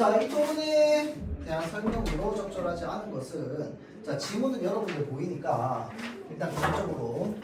자, 이 토론에 대한 설명으로 적절하지 않은 것은 자, 지문은 여러분들 보이니까 일단 기본적으로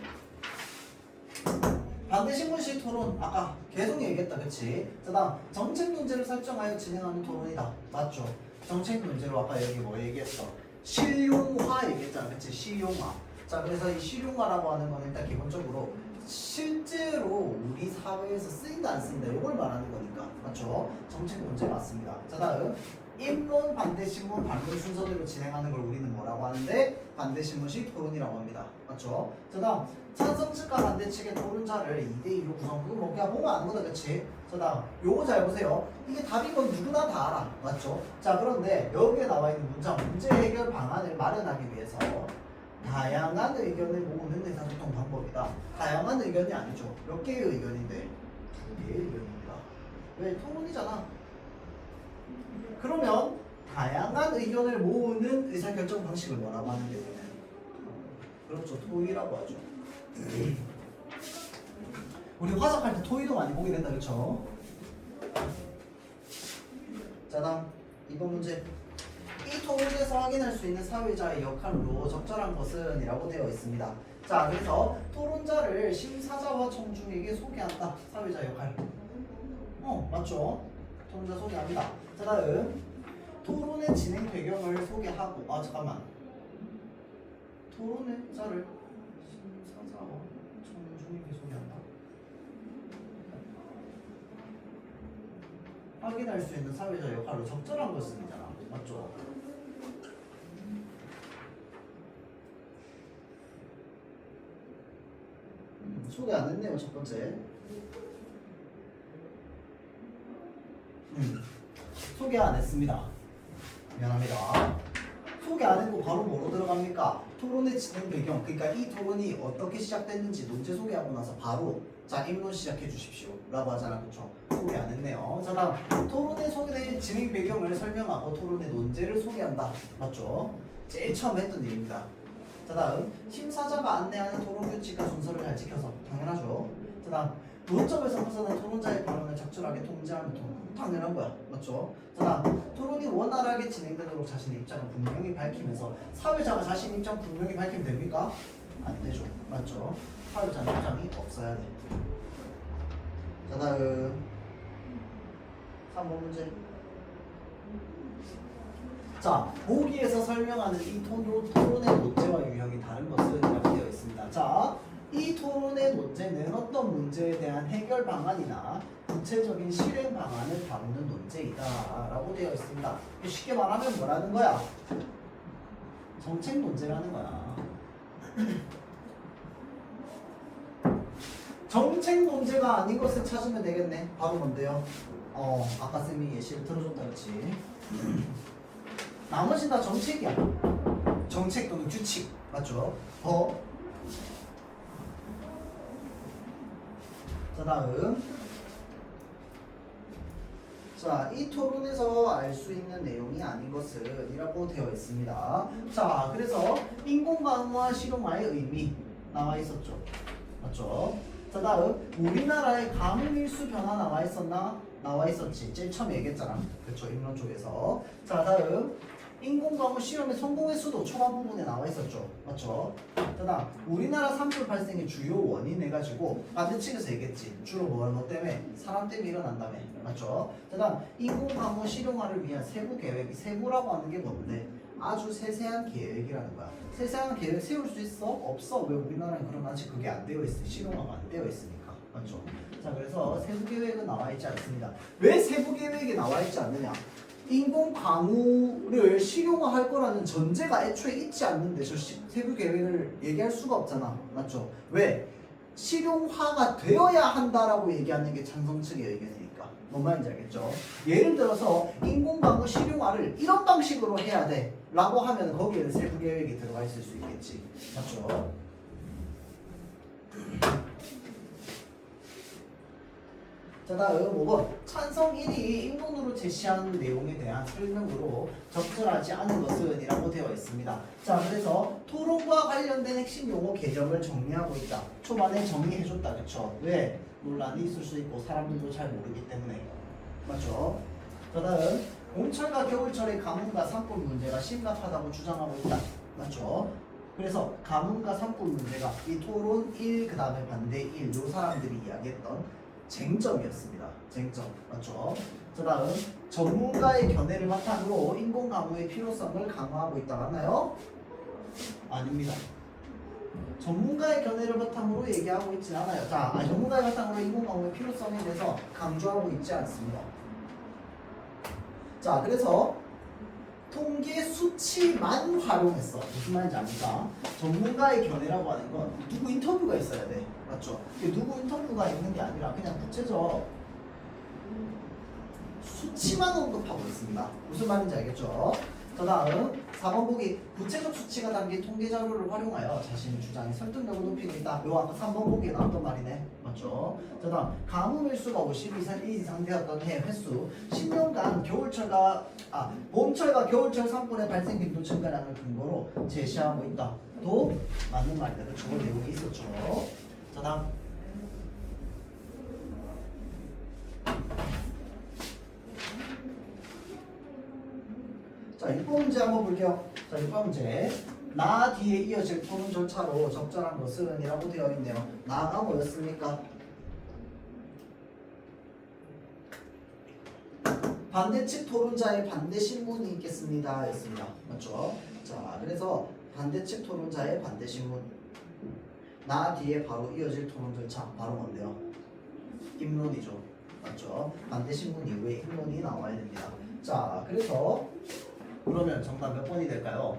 반대신문식 토론 아까 계속 얘기했다 그치? 자 다음 정책 문제를 설정하여 진행하는 토론이다 맞죠? 정책 문제로 아까 여기 뭐 얘기했어? 실용화 얘기했잖아 그치? 실용화 자 그래서 이 실용화라고 하는 건 일단 기본적으로 실제로 우리 사회에서 쓰인다 안 쓰인다 이걸 말하는 거니까 맞죠? 정책 문제 맞습니다. 자 다음 입론 반대신문 반론 순서대로 진행하는 걸 우리는 뭐라고 하는데 반대신문식 토론이라고 합니다. 맞죠? 자 다음 찬성 측과 반대 측의 토론자를 2대2로 구성 그거 뭐 그냥 보면 아는 거다 그치? 자 다음 요거 잘 보세요. 이게 답인 건 누구나 다 알아. 맞죠? 자 그런데 여기에 나와 있는 문제 해결 방안을 마련하기 위해서 다양한 의견을 모으는 의사소통 방법이다. 다양한 의견이 아니죠. 몇 개의 의견인데? 2개의 의견입니다. 왜? 토론이잖아. 그러면 다양한 의견을 모으는 의사결정 방식을 뭐라고 하는 게 되나요? 그렇죠. 토의라고 하죠. 우리 화작할 때 토의도 많이 보게 된다. 그렇죠? 자 다음 이번 문제 이 토론에서 확인할 수 있는 사회자의 역할로 적절한 것은 이라고 되어 있습니다. 자 그래서 토론자를 심사자와 청중에게 소개한다. 사회자 역할 맞죠? 토론자 소개합니다. 자 다음 토론의 진행 배경을 소개하고 잠깐만 토론자를 심사자와 청중에게 소개한다. 확인할 수 있는 사회자 역할로 적절한 것은이잖아. 맞죠? 소개 안 했네요. 첫 번째 소개 안 했습니다. 미안합니다. 소개 안 했고 바로 뭐로 들어갑니까? 토론의 진행 배경 그러니까 이 토론이 어떻게 시작됐는지 논제 소개하고 나서 바로 자 입론 시작해 주십시오 라고 하잖아. 그쵸? 소개 안 했네요. 자 다음 토론의 소개된 진행 배경을 설명하고 토론의 논제를 소개한다. 맞죠? 제일 처음 했던 일입니다. 자 다음 심사자가 안내하는 토론 규칙과 순서를 잘 지켜서 당연하죠. 자 다음 논점에서 벗어난 토론자의 발언을 적절하게 통제하는 토론 당연한 거야. 맞죠? 자 다음 토론이 원활하게 진행되도록 자신의 입장을 분명히 밝히면서 사회자가 자신 입장 분명히 밝히면 됩니까? 안 되죠. 맞죠? 사회자는 입장이 없어야 돼. 자 다음 3번 문제 자, 보기에서 설명하는 이 토론의 논제와 유형이 다른 것은 이라고 되어 있습니다. 자, 이 토론의 논제는 어떤 문제에 대한 해결 방안이나 구체적인 실행 방안을 다루는 논제이다 라고 되어 있습니다. 쉽게 말하면 뭐라는 거야? 정책 논제라는 거야. 정책 논제가 아닌 것을 찾으면 되겠네. 바로 뭔데요? 아까 쌤이 예시를 들어줬다 그렇지? 나머지는 다 정책이야. 정책 또는 규칙. 맞죠? 자 다음 자, 이 토론에서 알 수 있는 내용이 아닌 것은 이라고 되어 있습니다. 자, 그래서 인공강우와 실용화의 의미 나와 있었죠. 맞죠? 자 다음 우리나라의 가뭄일수 변화 나와 있었나? 나와 있었지. 제일 처음에 얘기했잖아. 그렇죠. 인론 쪽에서. 자 다음 인공강우 실험의 성공의 수도 초반 부분에 나와 있었죠. 맞죠? 자 다음 우리나라 산불 발생의 주요 원인 해가지고 반대측에서 얘기했지. 주로 뭐 때문에? 사람 때문에 일어난다며. 맞죠? 자 다음 인공강우 실용화를 위한 세부 계획. 세부라고 하는 게 뭔데? 아주 세세한 계획이라는 거야. 세세한 계획 세울 수 있어? 없어. 왜 우리나라는 그럼 아직 그게 안 되어 있어? 실용화가 안 되어 있으니까. 맞죠? 자 그래서 세부 계획은 나와 있지 않습니다. 왜 세부 계획이 나와 있지 않느냐? 인공 강우를 실용화할 거라는 전제가 애초에 있지 않는데 저 세부 계획을 얘기할 수가 없잖아. 맞죠? 왜? 실용화가 되어야 한다라고 얘기하는 게 찬성 측의 의견이니까. 뭔 말인지 알겠죠? 예를 들어서 인공 강우 실용화를 이런 방식으로 해야 돼 라고 하면 거기에는 세부 계획이 들어가 있을 수 있겠지. 맞죠? 자 다음 5번 찬성 1이 인문으로 제시한 내용에 대한 설명으로 적절하지 않은 것은 이라고 되어 있습니다. 자 그래서 토론과 관련된 핵심 용어 개념을 정리하고 있다. 초반에 정리해줬다. 그쵸? 왜? 논란이 있을 수 있고 사람들도 잘 모르기 때문에. 맞죠? 자 다음 봄철과 겨울철의 가뭄과 산불 문제가 심각하다고 주장하고 있다. 맞죠? 그래서 가뭄과 산불 문제가 이 토론 1, 그 다음에 반대 1, 요 사람들이 이야기했던 쟁점이었습니다. 쟁점. 맞죠? 그 다음 전문가의 견해를 바탕으로 인공가무의 필요성을 강화하고 있다. 맞나요? 아닙니다. 전문가의 견해를 바탕으로 얘기하고 있진 않아요. 자, 전문가의 바탕으로 인공가무의 필요성에 대해서 강조하고 있지 않습니다. 자, 그래서 통계 수치만 활용했어. 무슨 말인지 압니까? 전문가의 견해라고 하는 건 누구 인터뷰가 있어야 돼. 맞죠? 누구 인터뷰가 있는 게 아니라 그냥 구체적 수치만 언급하고 있습니다. 무슨 말인지 알겠죠? 그 다음 4번 보기 구체적 수치가 담긴 통계 자료를 활용하여 자신의 주장의 설득력을 높이고 있다. 요 아까 3번 보기에 나왔던 말이네. 맞죠? 그 다음 가뭄 일수가 50 이상 되었던 해 횟수 10년간 봄철과 겨울철 산불의 발생 빈도 증가량을 근거로 제시하고 있다. 또 맞는 말이다. 그렇죠? 내용이 있었죠. 그 다음 자, 6번 문제 한번 볼게요. 자, 6번 문제. 나 뒤에 이어질 토론 절차로 적절한 것은 이라고 되어 있네요. 나가 뭐였습니까? 반대측 토론자의 반대 신문이 있겠습니다. 였습니다. 맞죠? 자, 그래서 반대측 토론자의 반대 신문. 나 뒤에 바로 이어질 토론 절차. 바로 뭔데요? 입론이죠. 맞죠? 반대 신문 이후에 입론이 나와야 됩니다. 자, 그래서 그러면 정답 몇 번이 될까요?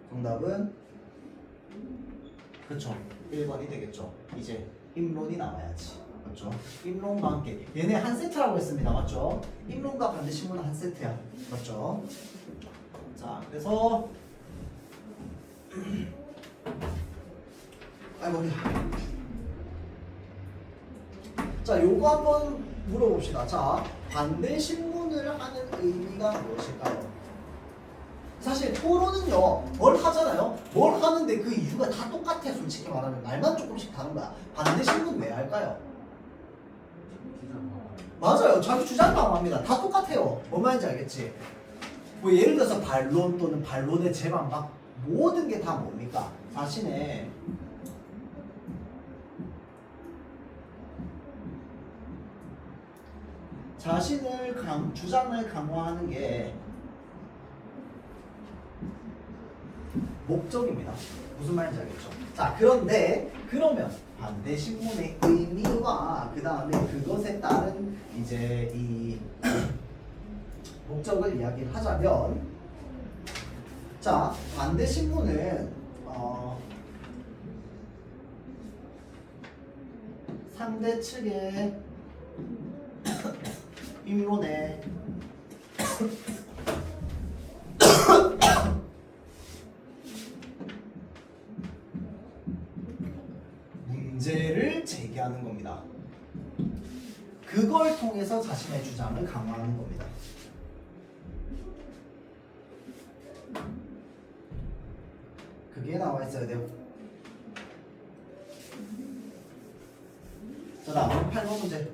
정답은 그쵸 1번이 되겠죠. 이제 입론이 나와야지. 맞죠? 입론과 함께 얘네 한 세트라고 했습니다. 맞죠? 입론과 반대 신문은 한 세트야. 맞죠? 자, 그래서 아이고 자, 요거 한번 물어봅시다. 자, 반대 신문을 하는 의미가 무엇일까요? 사실 토론은요, 뭘 하잖아요? 뭘 하는데 그 이유가 다 똑같아. 솔직히 말하면 말만 조금씩 다른 거야. 반대 신문 왜 할까요? 맞아요. 자기 주장 강화합니다. 다 똑같아요. 뭔 말인지 알겠지? 뭐 예를 들어서 반론 또는 반론의 재반박 모든 게 다 뭡니까? 자신의 주장을 강화하는 게 목적입니다. 무슨 말인지 알겠죠? 자, 그런데 그러면 반대 신문의 의미와 그 다음에 그것에 따른 이제 이 목적을 이야기를 하자면, 자, 반대 신문은 상대 측의 입론에 문제를 제기하는 겁니다. 그걸 통해서 자신의 주장을 강화하는 겁니다. 그게 나와 있어야 돼요. 자, 다음 8번 문제.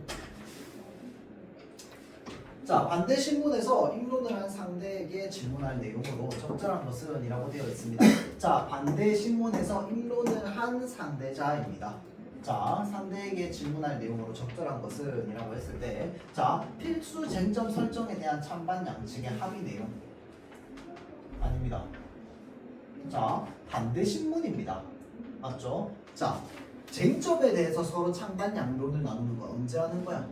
자, 반대 신문에서 입론을 한 상대에게 질문할 내용으로 적절한 것은 이라고 되어 있습니다. 자, 반대 신문에서 입론을 한 상대자입니다. 자, 상대에게 질문할 내용으로 적절한 것은 이라고 했을 때, 자, 필수 쟁점 설정에 대한 찬반 양측의 합의 내용 아닙니다. 자, 반대 신문입니다. 맞죠? 자, 쟁점에 대해서 서로 찬반 양론을 나누는 거 언제 하는 거야?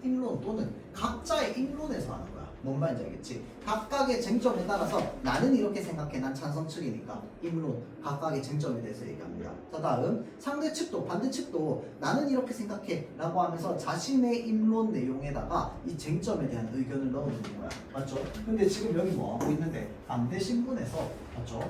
입론 또는 각자의 입론에서 하는 거야. 뭔 말인지 알겠지? 각각의 쟁점에 따라서 나는 이렇게 생각해, 난 찬성 측이니까 입론, 각각의 쟁점에 대해서 얘기합니다. 자, 다음 상대 측도 반대 측도 나는 이렇게 생각해 라고 하면서 자신의 입론 내용에다가 이 쟁점에 대한 의견을 넣어주는 거야. 맞죠? 근데 지금 여기 뭐 하고 있는데 반대 신문에서 맞죠?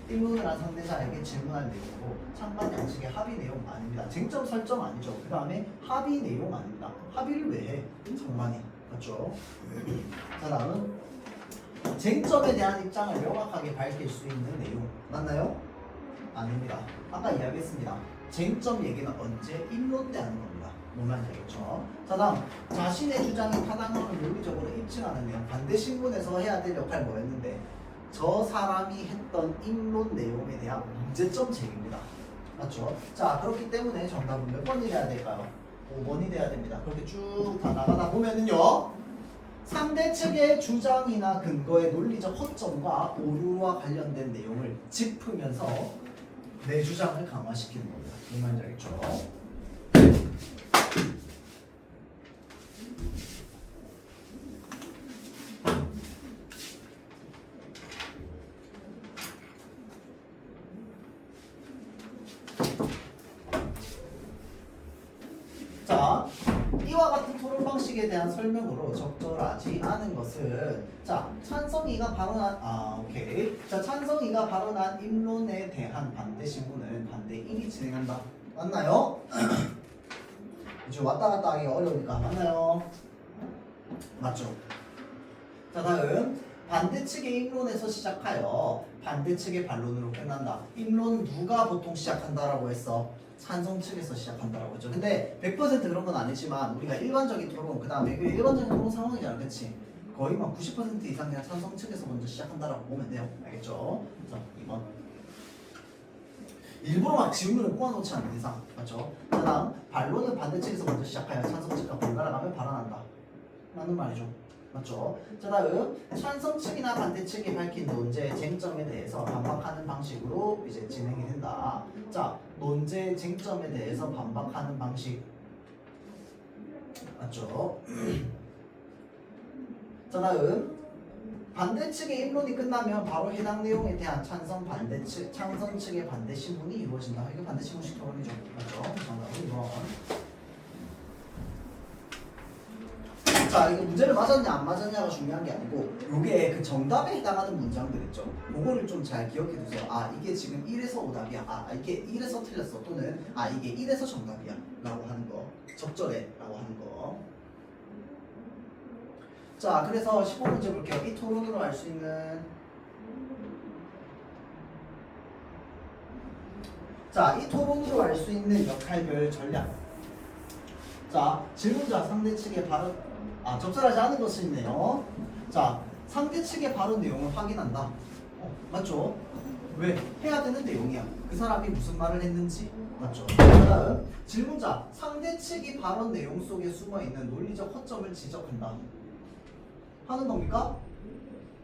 입론을 한 상대자에게 질문할 내용으로 찬반 양측의 합의 내용 아닙니다. 쟁점 설정 아니죠. 그 다음에 합의 내용 아닙니다. 합의를 왜 해? 찬반이. 맞죠? 자, 다음은 쟁점에 대한 입장을 명확하게 밝힐 수 있는 내용 맞나요? 아닙니다. 아까 이야기했습니다. 쟁점 얘기는 언제? 입론 때 하는 겁니다. 뭔 말인지 알겠죠? 자, 다음 자신의 주장이 타당함을 논리적으로 입증하는 내용. 반대 신문에서 해야 될 역할이 뭐였는데 저 사람이 했던 입론 내용에 대한 문제점 제기입니다. 맞죠? 자, 그렇기 때문에 정답은 몇 번이 돼야 될까요? 5번이 돼야 됩니다. 그렇게 쭉 다 나가다 보면은요, 상대 측의 주장이나 근거의 논리적 허점과 오류와 관련된 내용을 짚으면서 내 주장을 강화시키는 겁니다. 무슨 말인지 알겠죠? 자, 이와 같은 토론 방식에 대한 설명으로 적절하지 않은 것은 자, 찬성이가 발언한 오케이. 자, 찬성이가 발언한 입론에 대한 반대 신문은 반대 1이 진행한다. 맞나요? 이제 왔다 갔다 하기 어려우니까 맞나요? 맞죠? 자, 다음 반대 측의 입론에서 시작하여 반대 측의 반론으로 끝난다. 입론 누가 보통 시작한다라고 했어? 찬성 측에서 시작한다라고 했죠. 근데 100% 그런 건 아니지만 우리가 일반적인 토론, 그 다음에 일반적인 토론 상황이잖아, 그치? 거의 막 90% 이상 그냥 찬성 측에서 먼저 시작한다라고 보면 돼요. 알겠죠? 자, 2번. 일부러 막 질문을 꼬아놓지 않는 이상, 맞죠? 그 다음 반론은 반대 측에서 먼저 시작하여 찬성 측과 번갈아 가며 발언한다. 라는 말이죠. 맞죠? 자, 다음 찬성 측이나 반대 측이 밝힌 논제 쟁점에 대해서 반박하는 방식으로 이제 진행이 된다. 자, 논제 쟁점에 대해서 반박하는 방식 맞죠? 자, 다음 반대 측의 입론이 끝나면 바로 해당 내용에 대한 찬성 측의 반대 신문이 이루어진다. 이게 반대 신문식 토론이죠. 맞죠? 정답은 2번. 자, 이거 문제를 맞았냐 안 맞았냐가 중요한 게 아니고 요게 그 정답에 해당하는 문장들 있죠. 그거를 좀 잘 기억해 두세요. 아, 이게 지금 1에서 오답이야. 아, 이게 1에서 틀렸어. 또는 아, 이게 1에서 정답이야. 라고 하는 거. 적절해. 라고 하는 거. 자, 그래서 15문제 볼게요. 이 토론으로 알 수 있는 자, 이 토론으로 알 수 있는 역할별 전략. 자, 질문자 상대 측의 발언 적절하지 않은 것이 있네요. 자, 상대 측의 발언 내용을 확인한다. 맞죠? 왜? 해야 되는 내용이야. 그 사람이 무슨 말을 했는지. 맞죠? 그 다음 질문자 상대 측이 발언 내용 속에 숨어있는 논리적 허점을 지적한다. 하는 겁니까?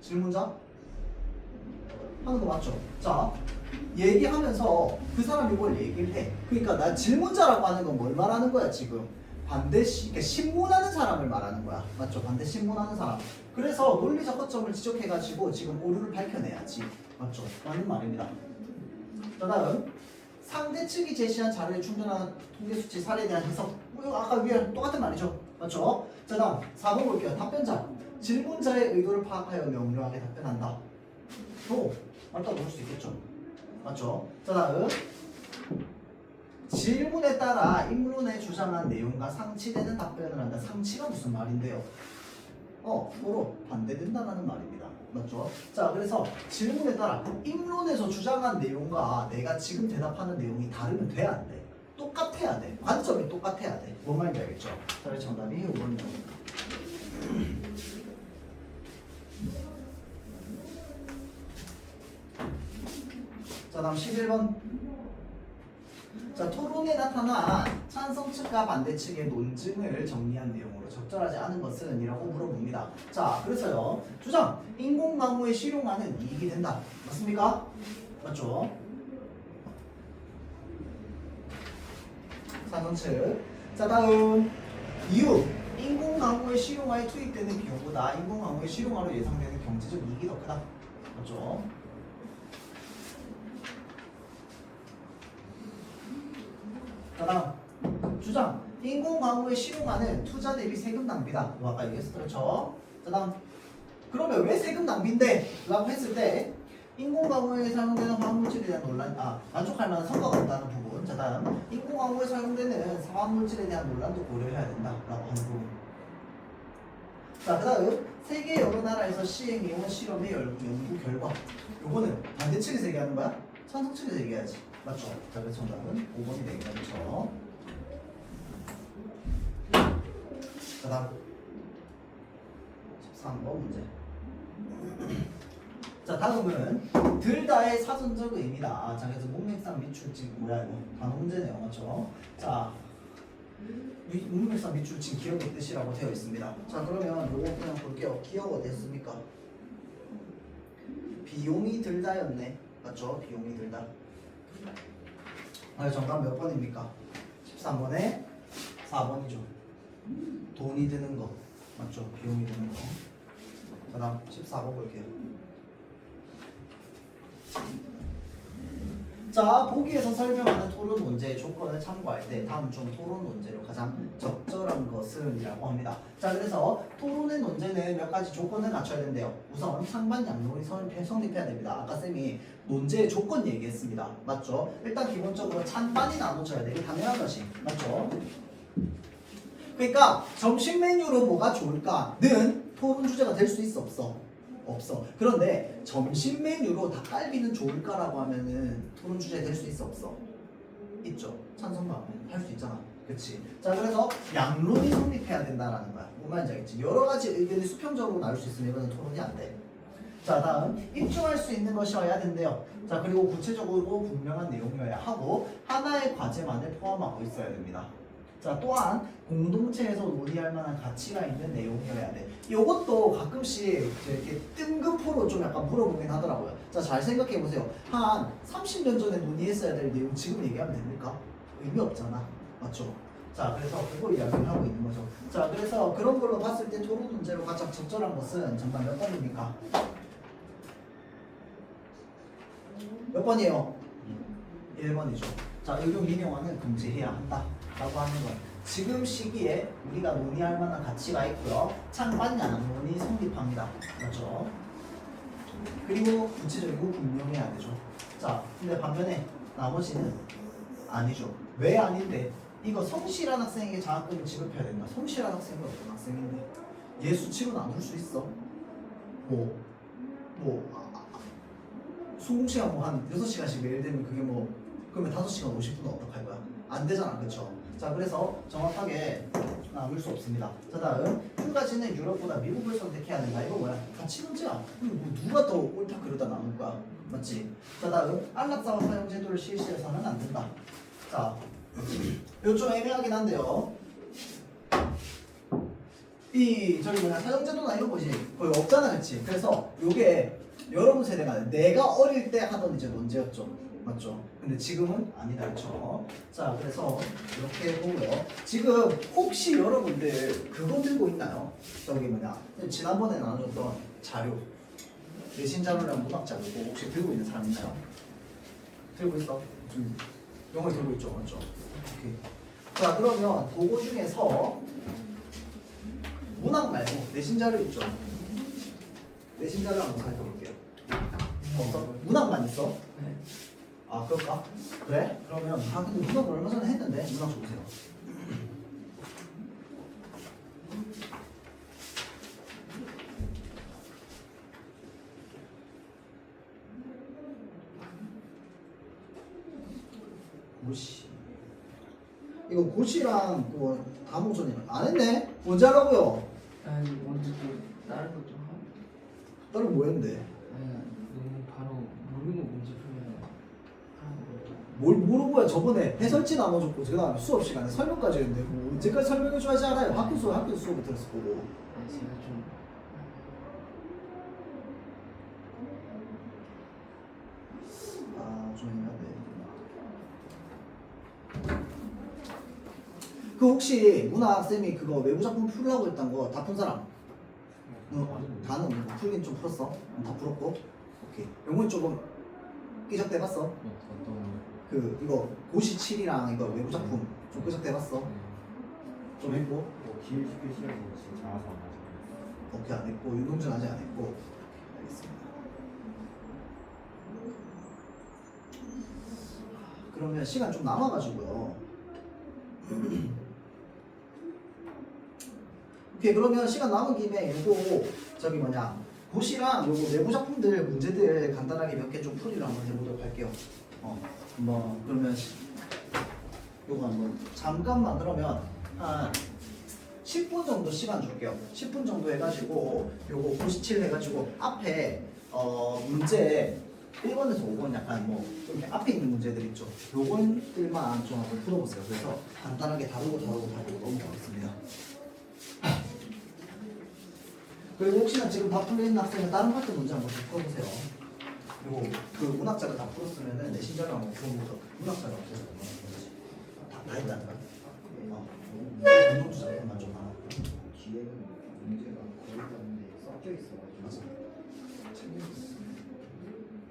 질문자? 하는 거 맞죠? 자, 얘기하면서 그 사람이 뭘 얘기를 해. 그러니까 나 질문자라고 하는 건 뭘 말하는 거야 지금? 그러니까 신문하는 사람을 말하는 거야. 맞죠? 반대 신문하는 사람. 그래서 논리적 허점을 지적해가지고 지금 오류를 밝혀내야지. 맞죠? 라는 말입니다. 자, 다음 상대 측이 제시한 자료에 충분한 통계 수치 사례에 대한 해석. 아까 위에 똑같은 말이죠. 맞죠? 자, 다음 4번 볼게요. 답변자. 질문자의 의도를 파악하여 명료하게 답변한다. 또 맞다고 볼 수 있겠죠. 맞죠? 자, 다음 질문에 따라 입론에 주장한 내용과 상치되는 답변을 한다. 상치가 무슨 말인데요? 서로 반대된다는 말입니다. 맞죠? 자, 그래서 질문에 따라 입론에서 주장한 내용과 내가 지금 대답하는 내용이 다르면 돼, 안 돼? 똑같아야 돼. 관점이 똑같아야 돼. 뭔 말인지 알겠죠? 자, 그래서 정답이 5번입니다. 자, 다음 11번. 자, 토론에 나타난 찬성 측과 반대 측의 논증을 정리한 내용으로 적절하지 않은 것은 이라고 물어봅니다. 자, 그래서요. 주장, 인공강우의 실용화는 이익이 된다. 맞습니까? 맞죠? 찬성 측. 자, 다음 이유. 인공강우의 실용화에 투입되는 비용보다 인공강우의 실용화로 예상되는 경제적 이익이 더 크다. 맞죠? 자, 다음 주장 인공강우의 실용화는 투자 대비 세금 낭비다. 아까 얘기했어. 그렇죠? 자, 다음 그러면 왜 세금 낭비인데? 라고 했을 때 인공강우에 사용되는 화학물질에 대한 논란 만족할 만한 성과가 없다는 부분. 자, 다음 인공강우에 사용되는 화학물질에 대한 논란도 고려해야 된다. 라고 하는 부분. 자, 그 다음 세계 여러 나라에서 시행해온 실험의 연구 결과. 요거는 반대 측에서 얘기하는 거야? 찬성 측에서 얘기해야지. 맞죠? 자, 그래서 정답은 5번이 되겠다. 그렇죠? 다음 13번 문제. 자, 다음은 들 다의 사전적 의미다. 자, 그래서 문맥상 밑줄진 뭐야 이거? 단어 문제네요, 맞죠? 자, 문맥상 밑줄진 기억의 뜻이라고 되어 있습니다. 자, 그러면 요거 그냥 볼게요. 기억 어디 했습니까? 비용이 들다였네, 맞죠? 비용이 들다. 정답 몇 번입니까? 13번에 4번이죠. 돈이 드는 거, 맞죠? 비용이 드는 거. 자, 다음 14번 볼게요. 자, 보기에서 설명하는 토론 문제의 조건을 참고할 때 다음 중 토론 문제로 가장 적절한 것은 이라고 합니다. 자, 그래서 토론의 논제는 몇 가지 조건을 갖춰야 된대요. 우선 상반 양론이 성립해야 됩니다. 아까 쌤이 논제의 조건 얘기했습니다. 맞죠? 일단 기본적으로 찬반이 나눠져야 돼. 이게 당연한 것이. 맞죠? 그러니까 점심 메뉴로 뭐가 좋을까는 토론 주제가 될 수 있어, 없어? 없어. 그런데 점심 메뉴로 닭갈비는 좋을까라고 하면은 토론 주제 될 수 있어, 없어? 있죠. 찬성하면 할 수 있잖아. 그치? 자, 그래서 양론이 성립해야 된다라는 거야. 뭔 말인지 알겠지? 여러 가지 의견이 수평적으로 나올 수 있으면 이거는 토론이 안 돼. 자, 다음 입증할 수 있는 것이어야 된대요. 자, 그리고 구체적으로 분명한 내용이어야 하고 하나의 과제만을 포함하고 있어야 됩니다. 자, 또한 공동체에서 논의할 만한 가치가 있는 내용이어야 돼. 이것도 가끔씩 이렇게 등급으로 좀 약간 물어보긴 하더라고요. 자, 잘 생각해 보세요. 한 30년 전에 논의했어야 될 내용 지금 얘기하면 됩니까? 의미 없잖아. 맞죠? 자, 그래서 그거 이야기를 하고 있는 거죠. 자, 그래서 그런 걸로 봤을 때 토론 문제로 가장 적절한 것은 정말 몇 번입니까? 몇 번이에요? 1번이죠. 자, 의료 민영화는 금지해야 한다 라고 하는 건 지금 시기에 우리가 논의할 만한 가치가 있고요. 찬반 양론이 성립합니다. 그렇죠? 그리고 구체적이고 분명해야 되죠. 자, 근데 반면에 나머지는 아니죠. 왜 아닌데? 이거 성실한 학생에게 장학금을 지급해야 된다. 성실한 학생은 어떤 학생인데? 예수치로 나눌 수 있어? 수공시간 뭐 한 6시간씩 매일 되면 그게 뭐 그러면 5시간 50분은 어떡할 거야? 안 되잖아, 그쵸? 자, 그래서 정확하게 나눌 수 없습니다. 자, 다음 휴가지는 유럽보다 미국을 선택해야 된다. 이거 뭐야? 가치 문제야. 뭐 누가 더 옳다 그러다 나눌 거야? 맞지? 자, 다음 안락사와 사용 제도를 실시해서는 안 된다. 자, 이거 좀 애매하긴 한데요. 사용제도나 이런 것이 거의 없잖아, 그치? 그래서 요게 여러분 세대가 내가 어릴 때 하던 이제 문제였죠. 맞죠? 근데 지금은 아니다, 그렇죠? 자, 그래서 이렇게 보고요. 지금 혹시 여러분들 그거 들고 있나요? 저기 뭐냐? 지난번에 나눠줬던 자료, 내신 자료랑 문학 자료 혹시 들고 있는 사람 있나요? 들고 있어? 영어 들고 있죠, 맞죠? 오케이. 자, 그러면 그거 중에서 문학 말고 내신 자료 있죠? 내신 자료 한번 살펴볼게요. 없어? 문학만 있어? 네. 아, 그럴까? 그래? 그러면 근데 문학을 얼마 전에 했는데 문학 줘보세요. 고시. 이거 고시랑 그거 다모전이랑 안 했네? 언제 하라고요? 아니 먼저 또 다른 것도 하고. 다른 뭐 했는데? 아니 너무 바로 모르는 문제 풀면 하는 것도. 뭘 물어봐야 저번에 해설지 나눠줬고 제가 수업 시간에 설명까지 했는데 뭐 언제까지 설명해줘야지 알아요. 학교 수업을 들었을 거고. 아니 제가 좀 좀 애매하네. 그 혹시 문학쌤이 그거 외부 작품 풀으라고 했던 거 다 푼 사람? 다는 뭐 풀긴 좀 풀었어? 다 풀었고? 오케이. 영문 조금 삐적대봤어? 그 이거 고시 7이랑 이거 외부 작품 좀 삐적대봤어? 좀 했고? 길게 시간이 진짜 장아서 안 맞아. 오케이, 안 했고 윤동준 아직 안 했고. 알겠습니다. 그러면 시간 좀 남아가지고요. 오케이, 그러면 시간 남은 김에 요거 저기 뭐냐 고시랑 요거 내부 작품들 문제들 간단하게 몇 개 좀 풀이를 한번 해보도록 할게요. 한번 그러면 요거 한번 잠깐만 그러면 한 10분 정도 시간 줄게요. 10분 정도 해가지고 요거 97 해가지고 앞에 문제 1번에서 5번 약간 좀 앞에 있는 문제들 있죠. 요건들만 좀 한번 풀어보세요. 그래서 간단하게 다루고 넘어가겠습니다. 그리고 혹시나 지금 다 풀린 학생은 다른 파트 문제 한번 더 풀어보세요. 그리고 그 문학자가 다 풀었으면은 내신자료 한번 풀어보고 문학자가 어떻게 다 했다니까. 운동주 작품만 좀 하나. 뒤에는 문제가 거의 다 있는데 섞여 있어가지고 맞아. 챙겼어.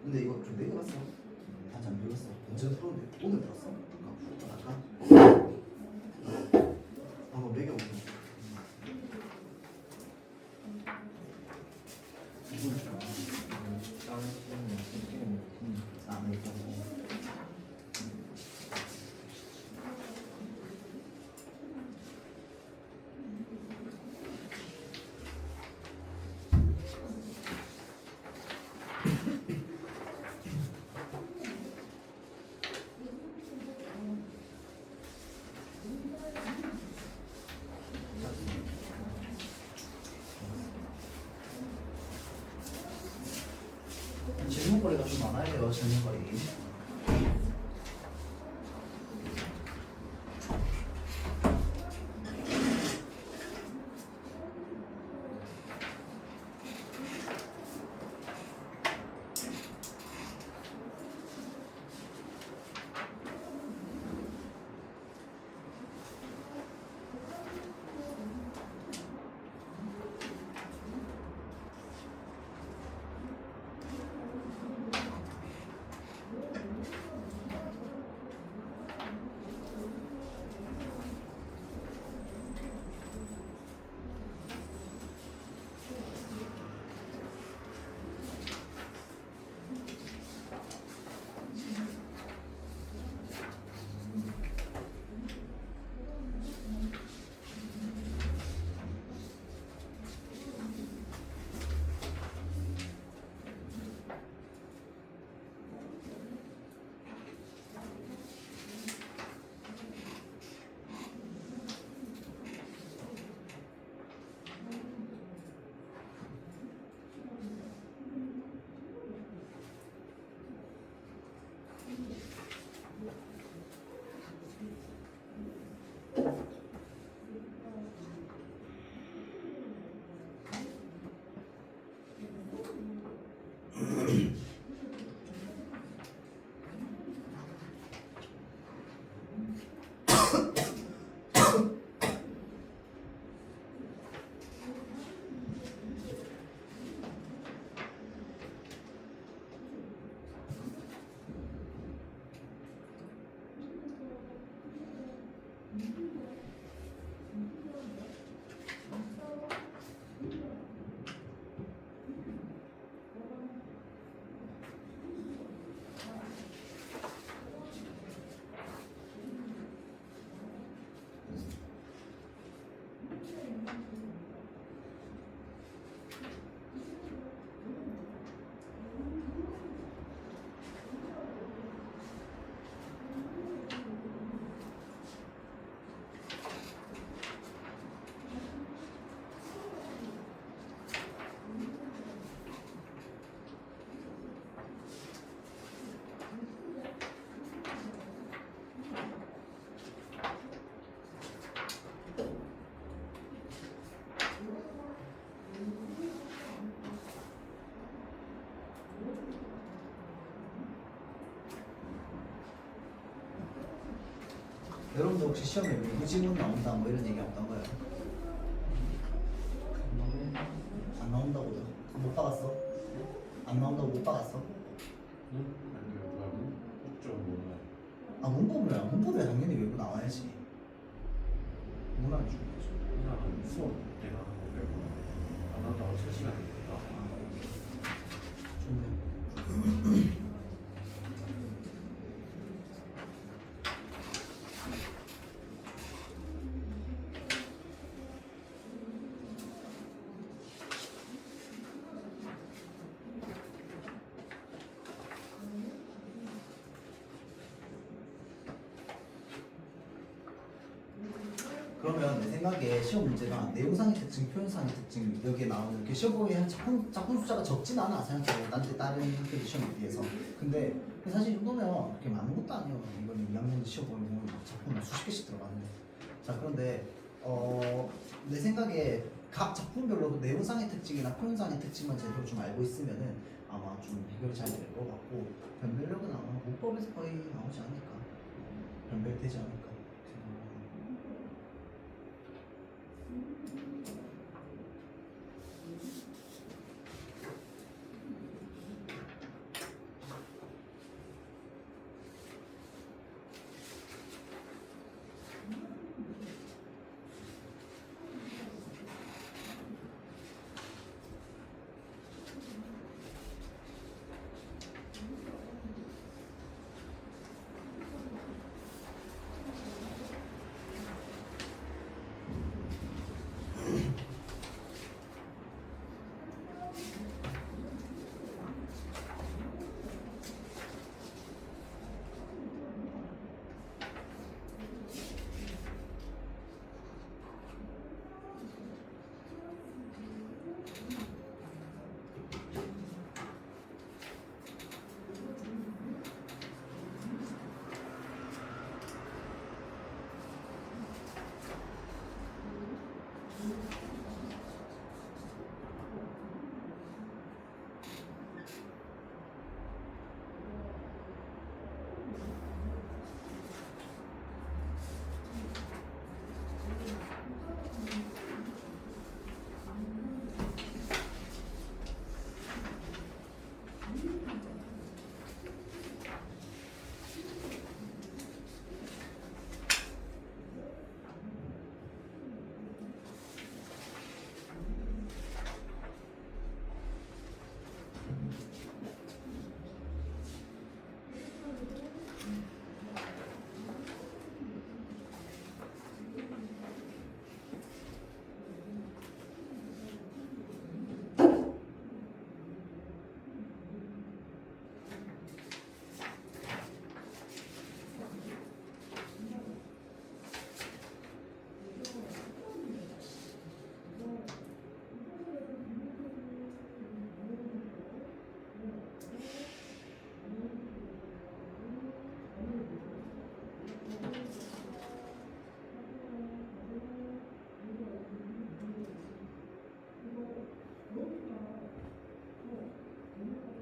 근데 이거 좀 내가 봤어. 아직 안 배웠어. 언제 풀었는데? 오늘 풀었어? 아까? 한번 매겨볼게. 아, 네, 좀. 질문거리가 좀 많아요, 질문거리. 여러분들 혹시 시험에 외부 지문 나온다 뭐 이런 얘기 없던 거예요? 안 나온다고요? 못 박았어? 안 나온다고 못 박았어? 아 문법이야. 문법에 당연히 외부 나와야지. 문학이 중요하죠. 수업 내가 하는 거 빼고 안 한다고 3시간 됐다. 좋네. 그러면 내 생각에 시험 문제가 내용상의 특징, 표현상의 특징 여기에 나오는 게 시험 보면 작품 숫자가 적진 않아 생각해요. 다른 학교 시험에 비해서. 근데 사실 이 정도면 그렇게 많은 것도 아니에요. 이거는 2학년 시험 보면 작품 수십 개씩 들어가는데. 자 그런데 내 생각에 각 작품별로 내용상의 특징이나 표현상의 특징만 제대로 좀 알고 있으면은 아마 좀 해결이 잘 될 것 같고 변별력은 아마 문법에서 거의 나오지 않을까. 변별되지 않을까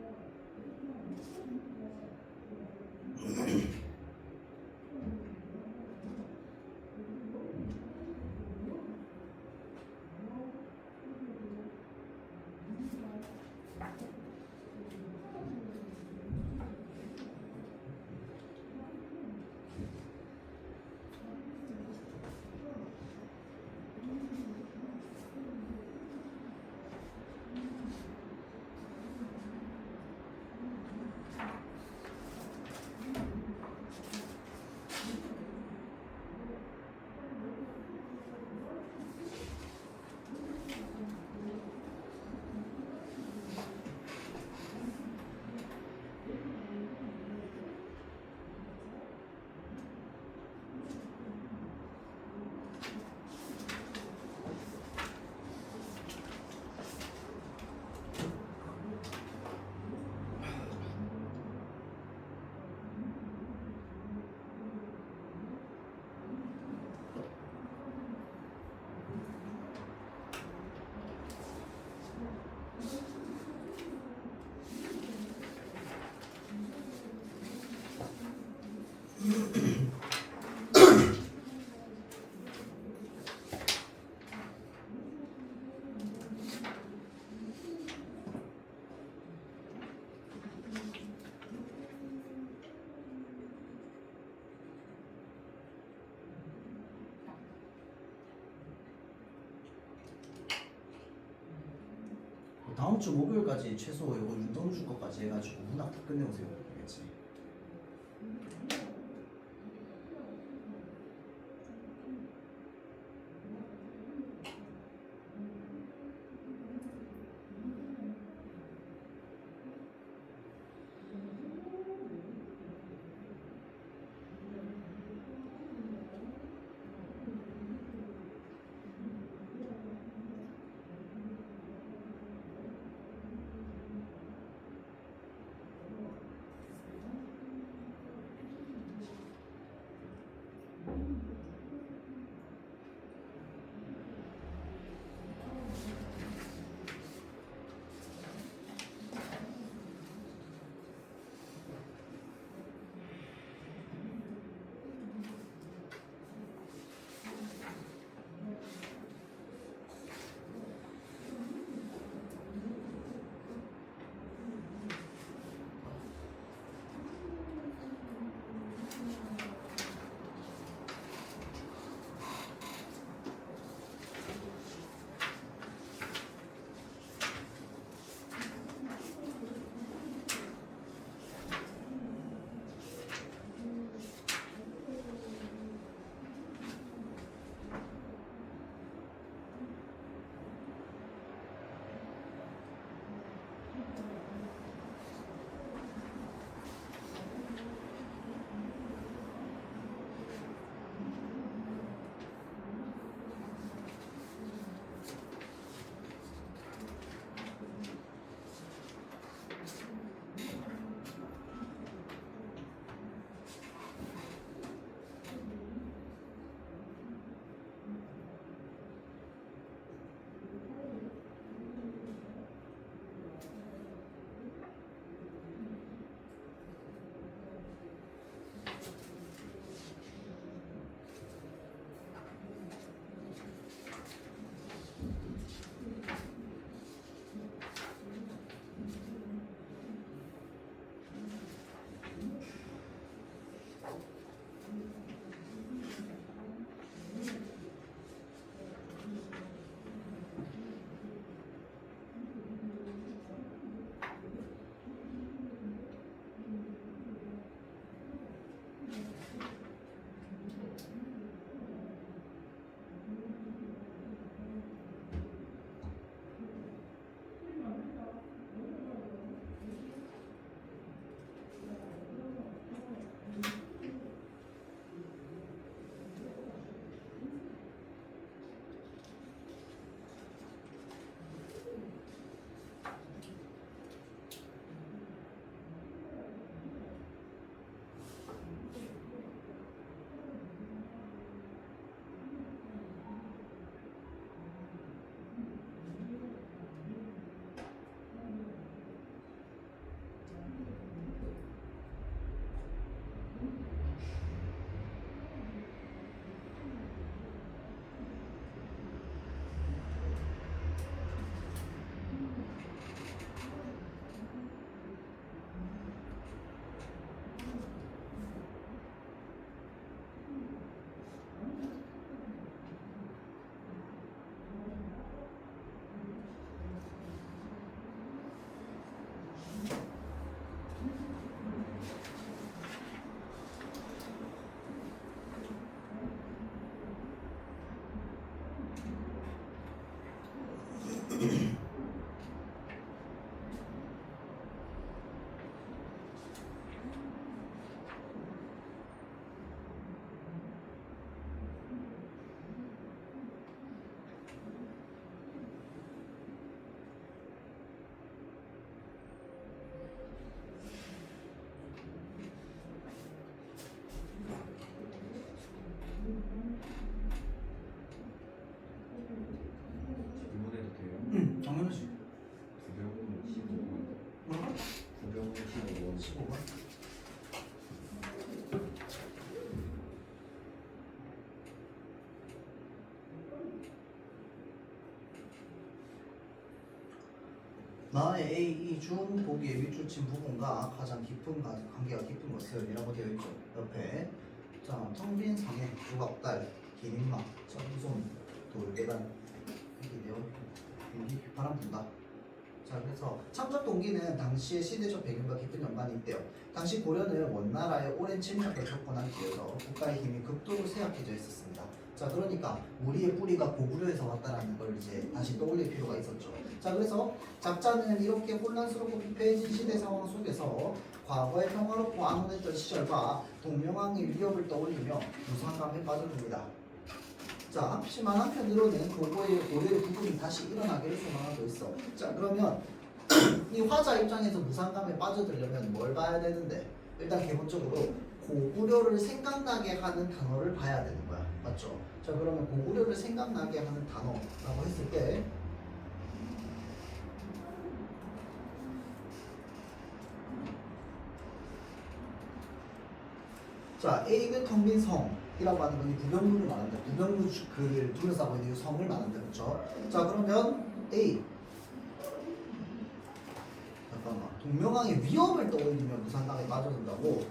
생각합니다. 다음 주 목요일까지 최소 이거 윤동주 줄 것까지 해가지고 문학 다 끝내오세요. 알겠지? 나의 A, E 중 보기에 밑줄친 부분과 가장 깊은 관계가 깊은 것을 이라고 되어 있죠. 옆에 자, 텅 빈 상에 조각달, 기린막, 천손, 돌계단 이렇게 되어 있고 휘파람 분다. 자, 그래서 창작 동기는 당시의 시대적 배경과 깊은 연관이 있대요. 당시 고려는 원나라의 오랜 침략을 겪고 난 뒤에서 국가의 힘이 극도로 쇠약해져 있었습니다. 자, 그러니까 우리의 뿌리가 고구려에서 왔다라는 걸 이제 다시 떠올릴 필요가 있었죠. 자, 그래서 작자는 이렇게 혼란스럽고 피폐해진 시대 상황 속에서 과거의 평화롭고 안온했던 시절과 동명왕의 위협을 떠올리며 무상감에 빠져듭니다. 자, 하지만 한편으로는 고려의 부분이 다시 일어나기를 소망하고 있어. 자, 그러면 이 화자 입장에서 무상감에 빠져들려면 뭘 봐야 되는데, 일단 기본적으로 고구려를 생각나게 하는 단어를 봐야 되는 거야. 맞죠? 자, 그러면 고구려를 생각나게 하는 단어라고 했을 때 자, A는 텅 빈 성이라고 하는 건 이 부병문을 말한다. 부병문을 둘러싸고 있는 이 성을 말한다. 그렇죠? 자, 그러면 A 잠깐만, 동명왕의 위협을 떠올리면 무상감에 빠져든다고.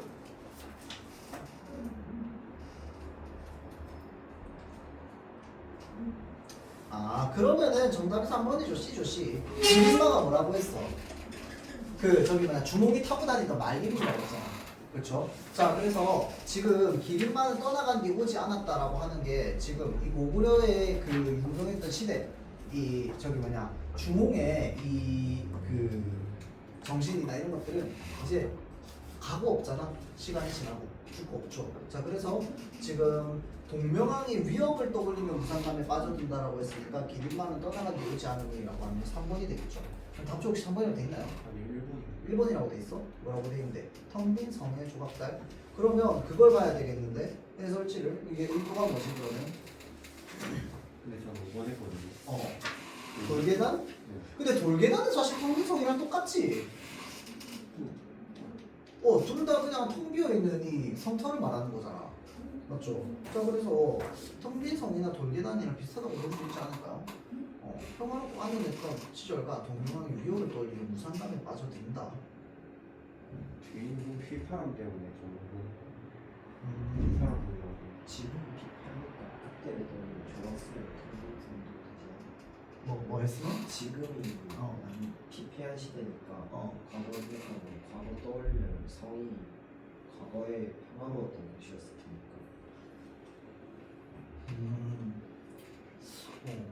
아, 그러면은 정답이 3번이죠. C죠. C. 기린마가 뭐라고 했어? 저기 뭐야, 주몽이 타고 다니던 말림이라고 했잖아. 그렇죠? 자, 그래서 지금 기린마는 떠나간 뒤 오지 않았다라고 하는 게 지금 이 고구려의 그 유명했던 시대, 이 저기 뭐냐, 주몽의 이 정신이나 이런 것들은 이제 가고 없잖아. 시간이 지나고 죽고 없죠. 자, 그래서 지금 동명왕의 위협을 떠올리면 무상감에 빠져든다라고 했으니까 기린마는 떠나간 뒤 오지 않으니라고 하면 3번이 되겠죠. 답지 혹시 3번이라고 돼 있나요? 아니 1번이라고 돼 있어? 뭐라고 돼 있는데? 텅 빈 성의 조각달? 그러면 그걸 봐야 되겠는데? 해설지를 이게 의도가 뭐지 그러면? 근데 저는 5번 했거든요. 돌계단? 네. 근데 돌계단은 사실 텅 빈 성이랑 똑같지? 둘 다 그냥 텅 비어있는 이 성터를 말하는 거잖아. 맞죠? 자, 그래서 텅 빈 성이나 돌계단이랑 비슷하다고 볼 수 있지 않을까요? 평화롭고 안온했던 시절과 동명왕의 위협을 떠올리며 무상감에 빠져든다. 뒤에 있는 휘파람 때문에 저는 휘파람 보려고. 지금 비판니까 그때를 더 좋았으면 뭐 했으면? 지금이 어. 많이 피폐한 시대니까 어. 과거 생각하고 과거 떠올리면 성이 과거에 평화로웠던 곳이었을 테니까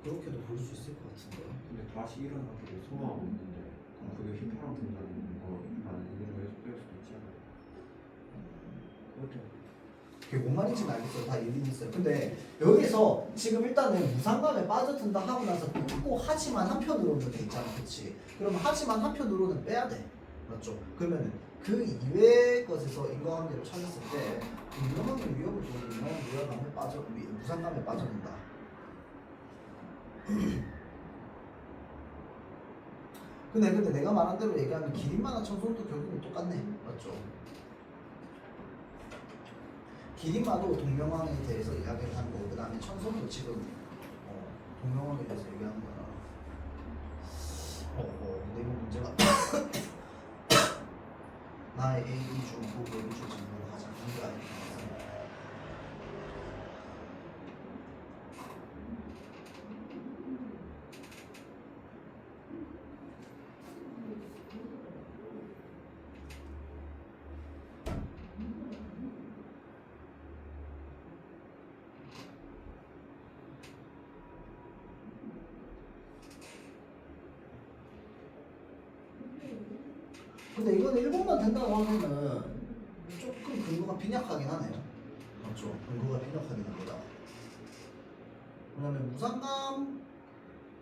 그렇게도 볼 수 있을 것 같은데. 근데 다시 일어나기를 소망하고 있는데 그게 휘파람 분다는 거라는 의미로 해석될 수도 있지 않아요? 그렇죠. 그게 뭔 말인지는 알겠어요. 다 일리는 있어요. 근데 여기서 지금 일단은 무상감에 빠져든다 하고 나서 꼭 하지만 한편으로는 돼 있잖아. 그치? 그럼 하지만 한편으로는 빼야 돼. 맞죠? 그러면은 그 이외의 것에서 인과관계를 찾았을 때 분명하게 위협을 보이면 무상감에 빠져든다. 근데 내가 말한 대로 얘기하면 기린마나 천손도 결국은 똑같네. 맞죠? 기린마도 동명왕에 대해서 이야기를 한 거고, 그 다음에 천손도 지금 동명왕에 대해서 얘기하는 거라. 근데 이거 문제가 나의 A, B 중 보기에 미줄 정보가 가장 관계가 있는 것은 근데 이건 1번만 된다고 하면은 조금 근거가 빈약하긴 하네요. 맞죠? 근거가 빈약하긴 합니다. 왜냐면 무상감,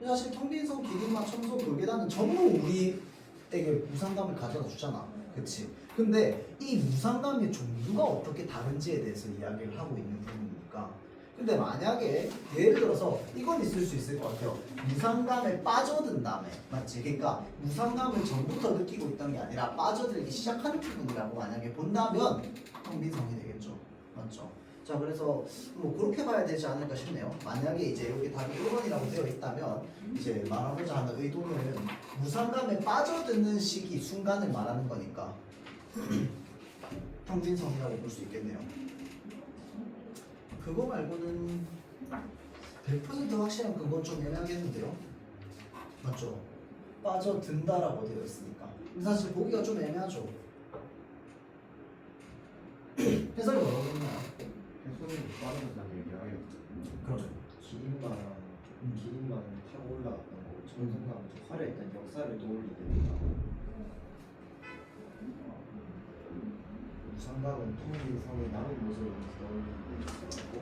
사실 텅빈성, 기린마, 천소, 돌계단은 전부 우리에게 무상감을 가져다 주잖아. 그치? 근데 이 무상감의 종류가 어떻게 다른지에 대해서 이야기를 하고 있는 부분이니까. 근데 만약에 예를 들어서 이건 있을 수 있을 것 같아요. 무상감에 빠져든 다음에, 맞지? 그러니까 무상감을 전부터 느끼고 있던 게 아니라 빠져들기 시작하는 부분이라고 만약에 본다면 텅빈성이 되겠죠. 맞죠? 자, 그래서 뭐 그렇게 봐야 되지 않을까 싶네요. 만약에 이제 여기 답이 1번이라고 되어 있다면 이제 말하고자 하는 의도는 무상감에 빠져드는 시기, 순간을 말하는 거니까 평진성이라고 볼 수 있겠네요. 그거 말고는 100% 확실한 그건 좀 애매하겠는데요. 맞죠? 빠져든다라고 되어 있으니까. 근데 사실 보기가 좀 애매하죠. 해설이 뭐라고 했나요? 손이 빠져든다는 얘기하겠죠. 그렇죠. 기린만 타고 올라갔던 거 전승감은 좀 화려했던 역사를 떠올리게 된다. 무상감은 통일성의 남은 모습을 떠올리게 되고.